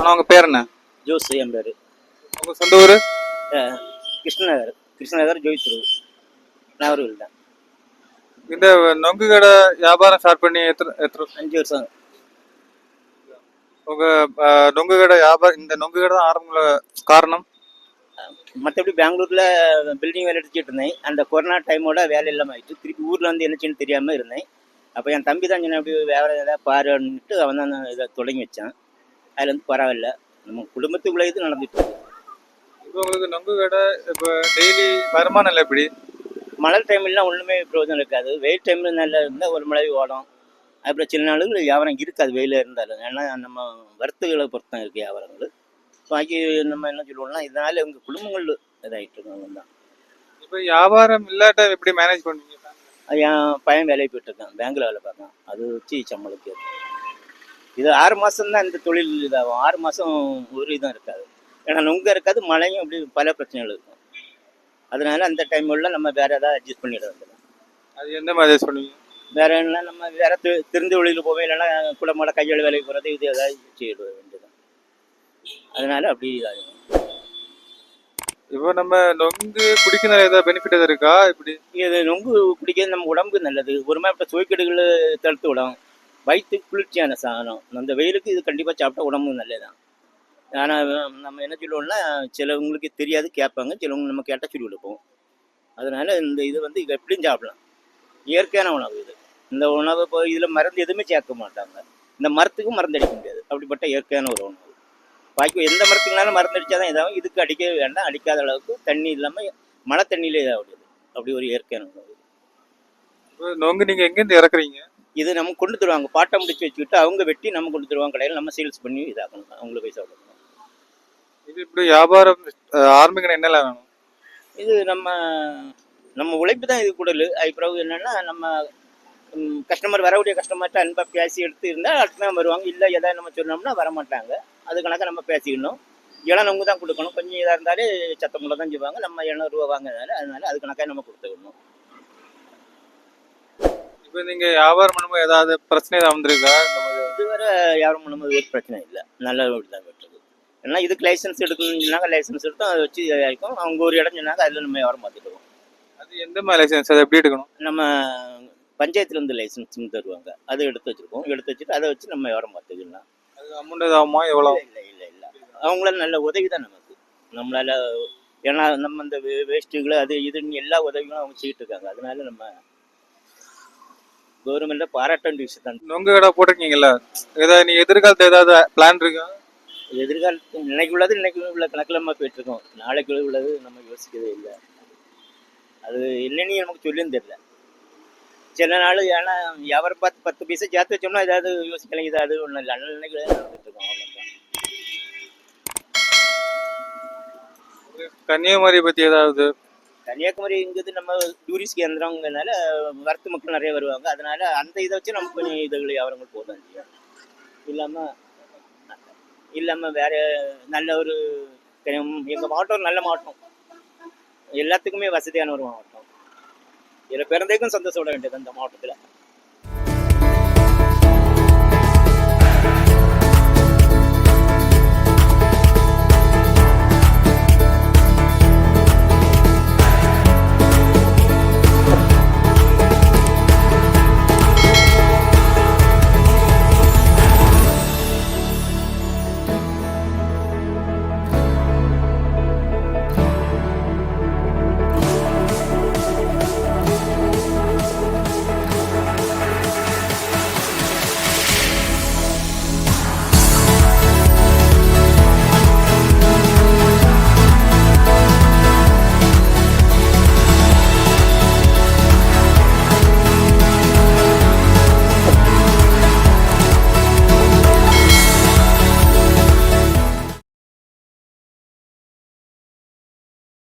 ஆனால் உங்கள் பேர் என்ன? ஜோஸ் என் பேர். உங்கள் சொந்த ஊர்? கிருஷ்ணநகர். கிருஷ்ணநகர் ஜோய்த்ரு நாகர்கோவில் தான். இந்த நொங்கு கடை வியாபாரம் ஸ்டார்ட் பண்ணி எத்தனை 5 வருஷம். உங்கள் நொங்கு கடை வியாபாரம், இந்த நொங்கு கடை தான் ஆரம்ப காரணம்? மற்றபடி பெங்களூரில் பில்டிங் வேலை எடுத்துக்கிட்டு இருந்தேன். அந்த கொரோனா டைமோட வேலை இல்லாமல் ஆயிடுச்சு. திருப்பி ஊரில் வந்து என்னச்சுன்னு தெரியாமல் இருந்தேன். அப்போ என் தம்பி தான் சொன்ன அப்படி வேறு ஏதாவது பாருன்னுட்டு அவன் தான் இதை தொடங்கி வச்சான். அதில் வந்து பரவாயில்ல, நம்ம குடும்பத்துக்குள்ளே இது நடந்துட்டு இருக்கு. இப்போ உங்களுக்கு நொங்கு கடை இப்போ டெய்லி வருமானம் இல்லை எப்படி? மழை டைம்லாம் ஒன்றுமே பிரயோஜனம் இருக்காது. வெயில் டைமில் நல்லா இருந்தால் ஒரு மழை ஓடும். அப்புறம் சில நாளுகள் வியாபாரம் இருக்காது வெயிலில் இருந்தாலும். ஏன்னா நம்ம வர்த்தகளை பொறுத்து தான் இருக்குது வியாபாரங்கள். பாக்கி நம்ம என்ன சொல்லுவோம்னா, இதனால எங்கள் குடும்பங்கள் இதாகிட்டு இருக்காங்க தான். இப்போ வியாபாரம் இல்லாட்ட எப்படி மேனேஜ் பண்ணுவீங்க? என் பையன் வேலைக்கு போயிட்டுருக்கான், பேங்கில் வேலை பார்க்கான். அது வச்சு சம்பளக்கு இது 6 மாதம் தான் இந்த தொழில் இதாகும். 6 மாதம் ஒரு இதுவும் இருக்காது. ஏன்னா நொங்க இருக்காது, மழையும் அப்படி பல பிரச்சனைகள் இருக்கும். அதனால அந்த டைம்ல நம்ம வேற ஏதாவது அட்ஜஸ்ட் பண்ணிட வேண்டியது. அது எந்த மாதிரி அட்ஜஸ்ட் பண்ணுவீங்க? வேற என்ன, நம்ம வேற திருந்து தொழிலுக்கு போவோம், இல்லைன்னா குடமாட கையாள் வேலைக்கு போகிறது, இது ஏதாவது செய்ய வேண்டியது. அதனால அப்படி இதாகும். இப்போ நம்ம நொங்கு குடிக்கிறதுல ஏதாவது பெனிஃபிட் எதாவது இருக்கா? இப்படி இது நொங்கு குடிக்கிறது நம்ம உடம்புக்கு நல்லது. ஒரு மாதிரி இப்போ சுவைக்கேடுகள் தடுத்து விடும். வயிற்றுக்கு குளிர்ச்சியான சாதனம். அந்த வெயிலுக்கு இது கண்டிப்பாக சாப்பிட்டா உடம்புக்கு நல்லதுதான். ஆனால் நம்ம என்ன சொல்லுவோம்னா, சிலவங்களுக்கு தெரியாது, கேட்பாங்க. சிலவங்க நம்ம கேட்டால் சொல்லி கொடுப்போம். அதனால இந்த இது வந்து எப்படியும் சாப்பிடலாம். இயற்கையான உணவு இது. இந்த உணவு இப்போ இதில் மருந்து எதுவுமே சேர்க்க மாட்டாங்க. இந்த மரத்துக்கும் மருந்து அடிக்க முடியாது. அப்படிப்பட்ட இயற்கையான ஒரு உணவு. பாக்கி எந்த மரத்துக்குனாலும் மருந்து அடித்தா தான் இதாகும். இதுக்கு அடிக்கவே வேண்டாம். அடிக்காத அளவுக்கு தண்ணி இல்லாமல் மழை தண்ணியிலே இதாகுது. அப்படி ஒரு இயற்கையான உணவு. நொங்கு நீங்கள் எங்கேருந்து இறக்குறீங்க? இது நம்ம கொண்டு தருவாங்க. பாட்டை முடிச்சு வச்சுக்கிட்டு அவங்க வெட்டி நம்ம கொண்டு தருவாங்க கடையில். நம்ம சேல்ஸ் பண்ணி இதாகணும், அவங்கள போய் சாப்பிடணும். இது இப்படி வியாபாரம் ஆரம்பிக்கணும் என்னெல்லாம் வேணும்? இது நம்ம உழைப்பு தான் இது கூடல். அது பிறகு என்னென்னா, நம்ம கஸ்டமர் வரக்கூடிய கஸ்டமர்கிட்ட அன்பாக பேசி எடுத்து இருந்தால் அடுத்த தான் வருவாங்க. இல்லை எதாவது நம்ம சொன்னோம்னா வரமாட்டாங்க. அது கணக்காக நம்ம பேசிக்கணும். இளநொங்கு தான் கொடுக்கணும். கொஞ்சம் இதாக இருந்தாலே சத்தமுள்ள தான் செய்வாங்க. நம்ம 700 ரூபா வாங்குறதுனால அதனால அது கணக்காக நம்ம கொடுத்துக்கணும். இப்போ நீங்கள் வியாபாரம் பண்ணும்போது ஏதாவது பிரச்சனை ஏதாவது வந்திருக்கா? இதுவரை வியாபாரம் பண்ணும்போது ஒரு பிரச்சனை இல்லை. நல்ல தான் பெற்றது. ஏன்னா இதுக்கு லைசன்ஸ் எடுக்கணும்னாங்க, லைசன்ஸ் எடுத்தோம். அதை வச்சு இருக்கும். அவங்க ஒரு இடம் சொன்னாங்க, அதில் நம்ம வியாபாரம் பார்த்துக்குவோம். அது எந்த மாதிரி லைசன்ஸ்? அதை எப்படி எடுக்கணும்? நம்ம பஞ்சாயத்துலேருந்து லைசன்ஸ் தருவாங்க. அதை எடுத்து வச்சுருக்கோம். எடுத்து வச்சுட்டு அதை வச்சு நம்ம வியாபாரம் பார்த்துக்கலாம். அது அமௌண்ட் ஆகுமா? எவ்வளோ? இல்லை இல்லை இல்லை, அவங்களால நல்ல உதவி தான் நமக்கு. நம்மளால, ஏன்னா நம்ம இந்த வேஸ்ட்டுகளை அது இதுன்னு எல்லா உதவிகளும் அவங்க செய்யிட்டு இருக்காங்க. அதனால நம்ம கவர்மெண்ட்டில் பாராட்ட வேண்டிய விஷயம் தான். நொங்கு கடை போட்டிருக்கீங்கல்ல, ஏதாவது நீ எதிர்காலத்தில் ஏதாவது பிளான் இருக்கா? எதிர்காலத்து இன்னைக்கு உள்ளது இன்னைக்கு உள்ள கணக்கில் நம்ம போயிட்டுருக்கோம். நாளைக்கு உள்ளது நம்ம யோசிக்கவே இல்லை. அது என்னன்னு நமக்கு சொல்லியும் தெரியல. சில நாள் ஏன்னா வியாபாரம் பார்த்து 10 பைசா சேர்த்து வச்சோம்னா ஏதாவது யோசிக்கலாம். இது அது ஒன்றும் இல்லை. அன்னைக்கு நடந்துட்டு இருக்கோம். கன்னியாகுமரி பற்றி ஏதாவது? கன்னியாகுமரிங்கிறது நம்ம டூரிஸ்ட் கேந்திரங்கிறதுனால வரத்து மக்கள் நிறைய வருவாங்க. அதனால அந்த இதை வச்சு நம்ம கொஞ்சம் இதுகள் வியாபாரங்கள் போதான் செய்யும். இல்லாமல் வேற நல்ல ஒரு எங்கள் மாவட்டம் நல்ல மாவட்டம். எல்லாத்துக்குமே வசதியான ஒரு மாவட்டம். இதில் பிறந்தேக்கும் சந்தோஷப்பட வேண்டியது அந்த மாவட்டத்தில்.